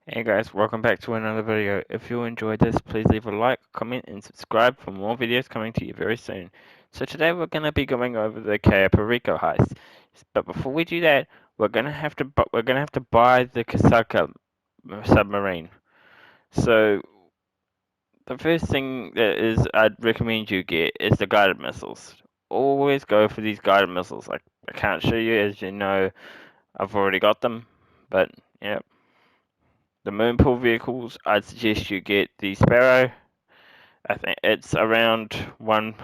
Hey guys, welcome back to another video. If you enjoyed this, please leave a like, comment, and subscribe for more videos coming to you very soon. So today we're going to be going over the Cayo Perico heist. But before we do that, we're gonna have to buy the Kasaka submarine. So the first thing that is I'd recommend you get is the guided missiles. Always go for these guided missiles. I can't show you, as you know, I've already got them, but yeah. The moonpool vehicles, I'd suggest you get the Sparrow. I think it's around one.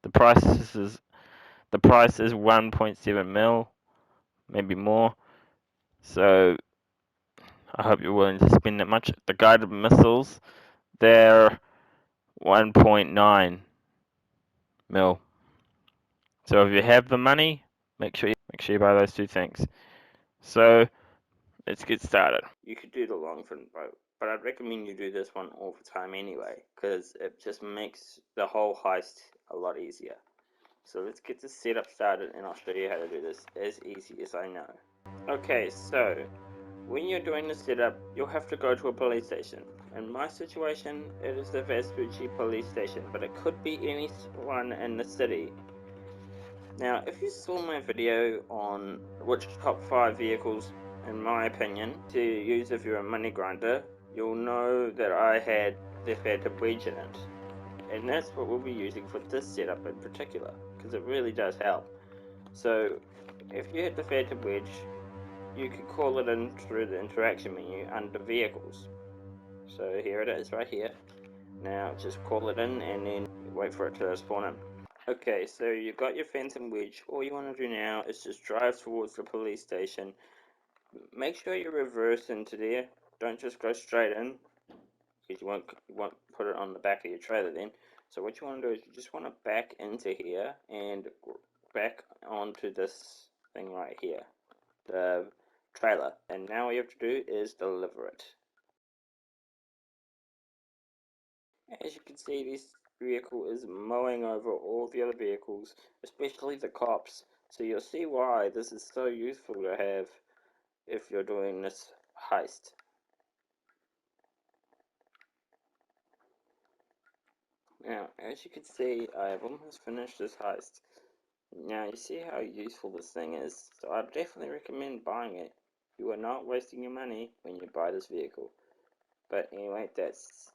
The price is the price is 1.7 mil, maybe more. So I hope you're willing to spend that much. The guided missiles, they're 1.9 mil. So if you have the money, make sure you buy those two things. So let's get started. You could do the long fin boat, but I'd recommend you do this one all the time anyway, because it just makes the whole heist a lot easier. So let's get this setup started and I'll show you how to do this as easy as I know. Okay, so when you're doing the setup, you'll have to go to a police station. In my situation, it is the Vespucci police station, but it could be any one in the city. Now, if you saw my video on which top 5 vehicles, in my opinion, to use if you're a money grinder, you'll know that I had the Phantom Wedge in it. And that's what we'll be using for this setup in particular, because it really does help. So, if you hit the Phantom Wedge, you can call it in through the interaction menu under Vehicles. So here it is, right here. Now just call it in and then wait for it to spawn in. Okay, so you've got your Phantom Wedge. All you want to do now is just drive towards the police station. Make sure you reverse into there. Don't just go straight in, because you won't put it on the back of your trailer then. So what you want to do is you just want to back into here and back onto this thing right here, the trailer. And now all you have to do is deliver it. As you can see, this vehicle is mowing over all the other vehicles, especially the cops. So you'll see why this is so useful to have if you're doing this heist. Now, as you can see, I have almost finished this heist. Now, you see how useful this thing is, so I definitely recommend buying it. You are not wasting your money when you buy this vehicle. But anyway, that's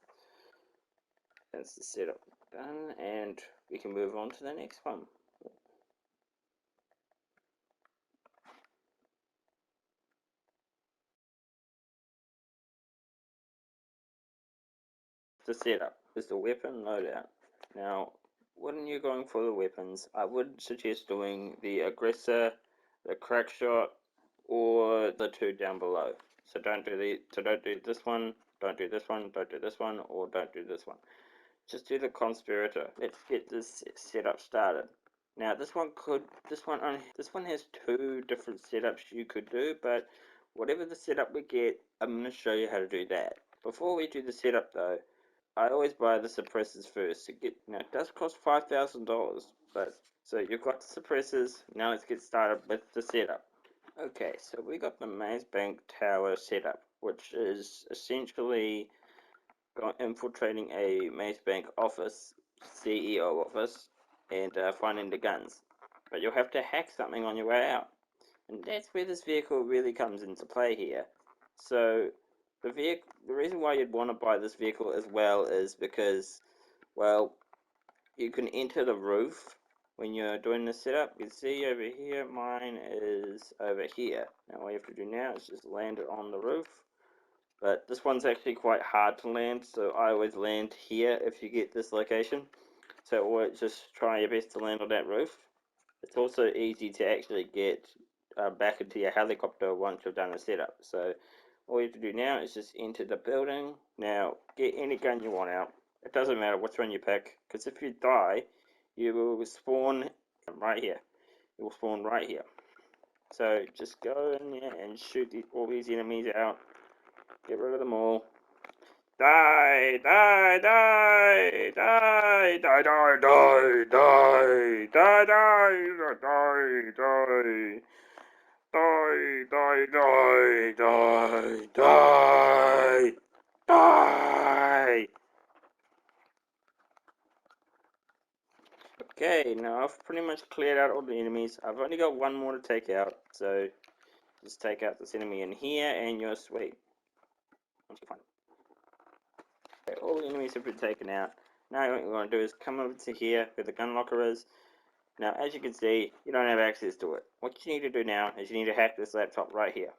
the setup done, and we can move on to the next one. The setup is the weapon loadout. Now, when you're going for the weapons, I would suggest doing the aggressor, the crack shot, or the two down below. So don't do this one, don't do this one, don't do this one, or don't do this one. Just do the conspirator. Let's get this setup started. Now this one has two different setups you could do, but whatever the setup we get, I'm going to show you how to do that. Before we do the setup though, I always buy the suppressors first. It does cost $5,000, but so you've got the suppressors. Now let's get started with the setup. Okay, so we got the Maze Bank Tower setup, which is essentially infiltrating a Maze Bank office, CEO office, and finding the guns. But you'll have to hack something on your way out, and that's where this vehicle really comes into play here. So the reason why you'd want to buy this vehicle as well is because, well, you can enter the roof when you're doing the setup. You see over here, mine is over here. Now all you have to do now is just land it on the roof. But this one's actually quite hard to land, so I always land here if you get this location. So always just try your best to land on that roof. It's also easy to actually get back into your helicopter once you've done a setup. So all you have to do now is just enter the building. Now, get any gun you want out. It doesn't matter which one you pick, because if you die, you will spawn right here. You will spawn right here. So just go in there and shoot all these enemies out. Get rid of them all. Die, die, die, die, die, die, die, die, die, die, die, die. Die, die, die, die, die. Okay, now I've pretty much cleared out all the enemies. I've only got one more to take out, so just take out this enemy in here and you're sweet. Once you find it. Okay, all the enemies have been taken out. Now what you want to do is come over to here where the gun locker is. Now as you can see, you don't have access to it. What you need to do now is you need to hack this laptop right here.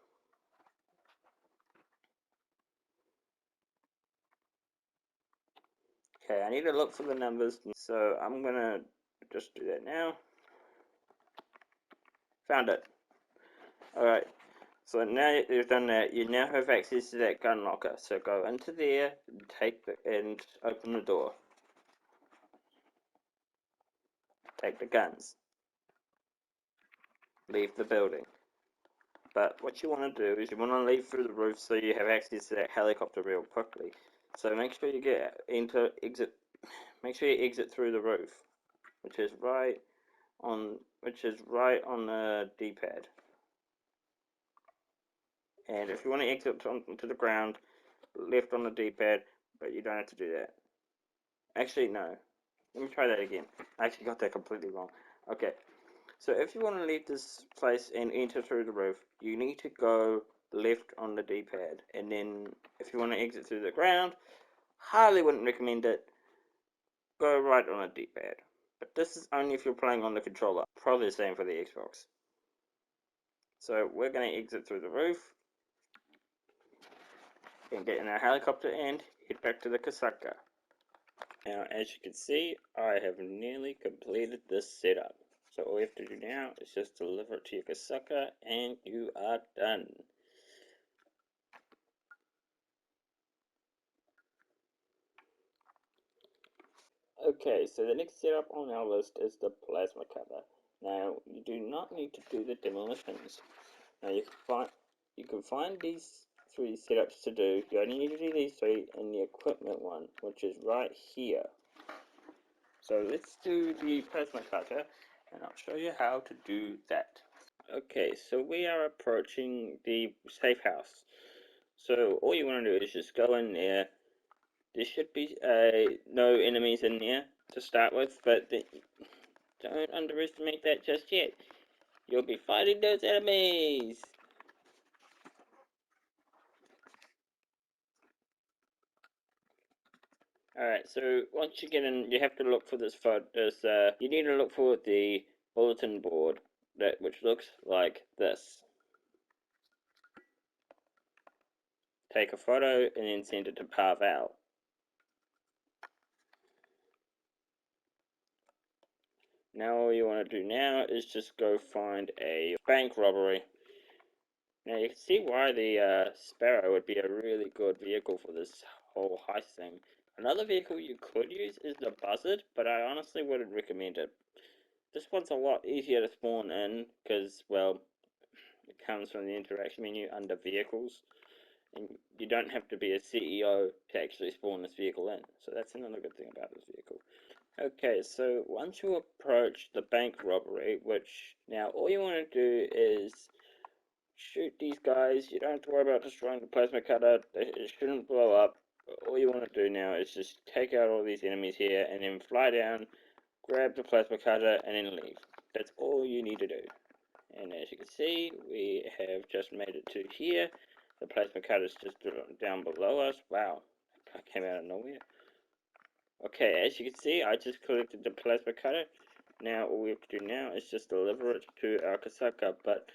Okay, I need to look for the numbers, so I'm gonna just do that now. Found it. Alright, so now that you've done that, you now have access to that gun locker. So go into there, and open the door. Take the guns. Leave the building. But what you want to do is you want to leave through the roof so you have access to that helicopter real quickly. So make sure you make sure you exit through the roof, which is right on the D-pad. And if you want to exit onto the ground, left on the D-pad, but you don't have to do that. Actually, no. Let me try that again. I actually got that completely wrong. Okay, so if you want to leave this place and enter through the roof, you need to go left on the D-pad. And then if you want to exit through the ground, highly wouldn't recommend it. Go right on the D-pad. But this is only if you're playing on the controller. Probably the same for the Xbox. So we're going to exit through the roof. And get in our helicopter and head back to the Kasaka. Now, as you can see, I have nearly completed this setup. So all you have to do now is just deliver it to your Kasaka and you are done. Okay, so the next setup on our list is the plasma cutter. Now, you do not need to do the demolitions. Now, you can find these three setups to do. You only need to do these three in the equipment one, which is right here. So let's do the plasma cutter, and I'll show you how to do that. Okay, so we are approaching the safe house. So all you want to do is just go in there. There should be no enemies in there to start with, but don't underestimate that just yet. You'll be fighting those enemies. Alright, so once you get in, you have to look for you need to look for the bulletin board, which looks like this. Take a photo and then send it to Parval. Now all you want to do now is just go find a bank robbery. Now you can see why the Sparrow would be a really good vehicle for this whole heist thing. Another vehicle you could use is the Buzzard, but I honestly wouldn't recommend it. This one's a lot easier to spawn in because, well, it comes from the interaction menu under vehicles, and you don't have to be a CEO to actually spawn this vehicle in. So that's another good thing about this vehicle. Okay, so once you approach the bank robbery, which now all you want to do is shoot these guys. You don't have to worry about destroying the plasma cutter. It shouldn't blow up. All you want to do now is just take out all these enemies here and then fly down, grab the plasma cutter, and then leave. That's all you need to do. And as you can see, we have just made it to here. The plasma cutter is just down below us. Wow, that came out of nowhere. Okay, as you can see, I just collected the plasma cutter. Now all we have to do now is just deliver it to our Kasaka. But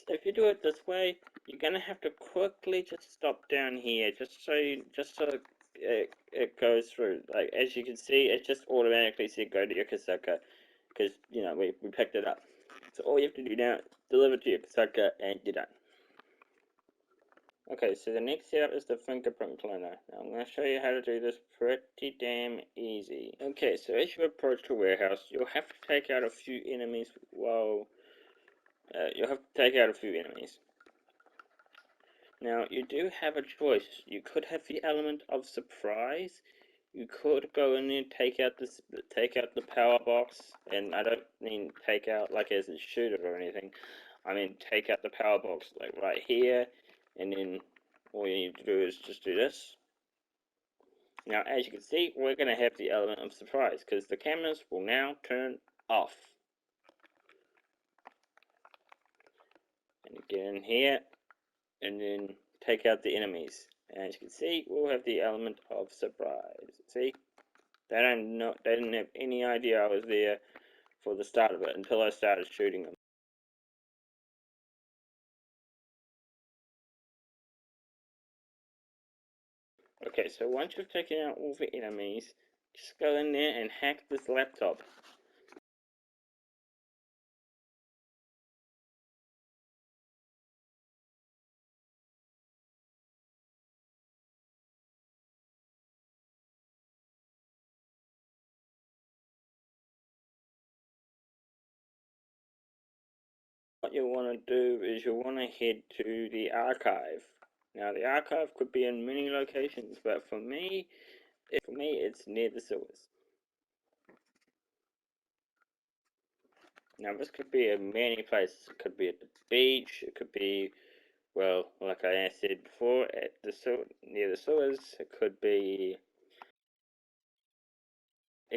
if you do it this way, you're gonna have to quickly just stop down here, just so it goes through. Like as you can see, it just automatically said go to your Kasaka, because you know we picked it up. So all you have to do now, deliver to your Kasaka, and you're done. Okay, so the next setup is the fingerprint cleaner. Now I'm going to show you how to do this pretty damn easy. Okay, so as you approach the warehouse, you'll have to take out a few enemies Now, you do have a choice. You could have the element of surprise. You could go in there and take out the power box, and I don't mean take out like as a shooter or anything. I mean take out the power box like right here, and then all you need to do is just do this. Now, as you can see, we're going to have the element of surprise because the cameras will now turn off. And you get in here, and then take out the enemies. And as you can see, we'll have the element of surprise. See? They didn't have any idea I was there for the start of it until I started shooting them. Okay, so once you've taken out all the enemies, just go in there and hack this laptop. What you want to do is you want to head to the archive. Now the archive could be in many locations, but for me it's near the sewers. Now this could be in many places. It could be at the beach, it could be, well, like I said before, at the near the sewers. It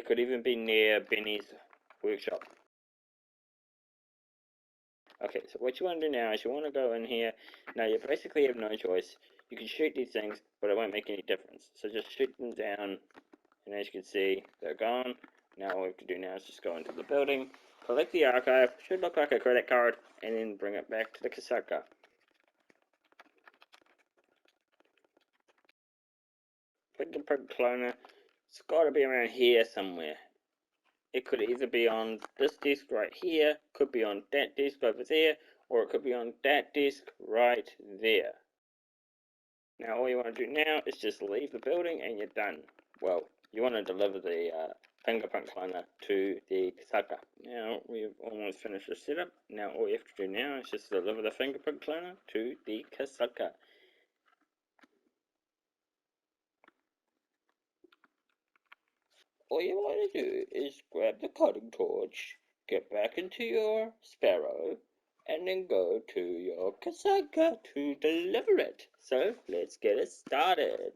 could even be near Benny's workshop. Okay, so what you want to do now is you want to go in here. Now you basically have no choice. You can shoot these things, but it won't make any difference. So just shoot them down, and as you can see, they're gone. Now all we have to do now is just go into the building, collect the archive, should look like a credit card, and then bring it back to the Kasaka. Fingerprint cloner, it's got to be around here somewhere. It could either be on this disc right here, could be on that disc over there, or it could be on that disc right there. Now all you want to do now is just leave the building and you're done. Well, you want to deliver the fingerprint cloner to the Kasaka. Now we've almost finished the setup. Now all you have to do now is just deliver the fingerprint cloner to the Kasaka. All you want to do is grab the cutting torch, get back into your Sparrow, and then go to your Kasaka to deliver it. So let's get it started.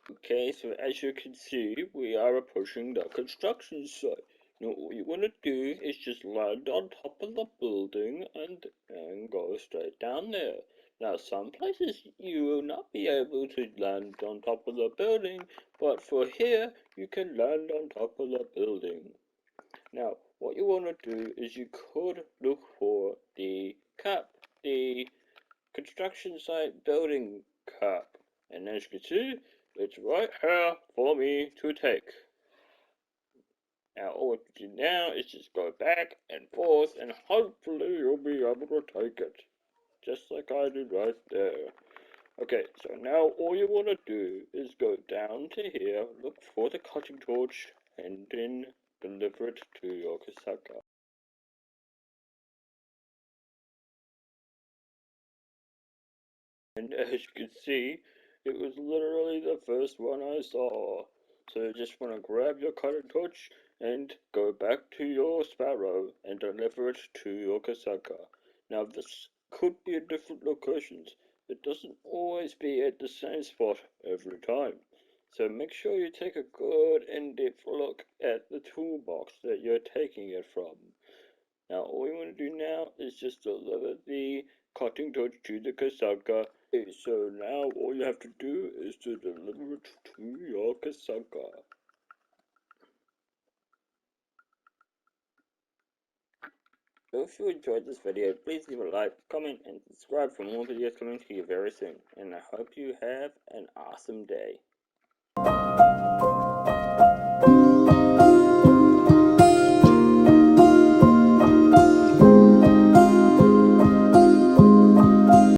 Okay, so as you can see, we are approaching the construction site. Now all you want to do is just land on top of the building and go straight down there. Now some places you will not be able to land on top of the building, but for here you can land on top of the building. Now what you want to do is you could look for the cup, the construction site building cup, and as you can see, it's right here for me to take. Now all we have to do now is just go back and forth, and hopefully you'll be able to take it. Just like I did right there. Okay, so now all you want to do is go down to here, look for the cutting torch, and then deliver it to your Kasaka. And as you can see, it was literally the first one I saw. So you just want to grab your cutting torch and go back to your Sparrow and deliver it to your Kasaka. Now this could be at different locations. It doesn't always be at the same spot every time. So make sure you take a good in-depth look at the toolbox that you're taking it from. Now all you want to do now is just deliver the cutting torch to the Kasaka. Okay, so now all you have to do is to deliver it to your Kasaka. So if you enjoyed this video, please leave a like, comment, and subscribe for more videos coming to you very soon. And I hope you have an awesome day.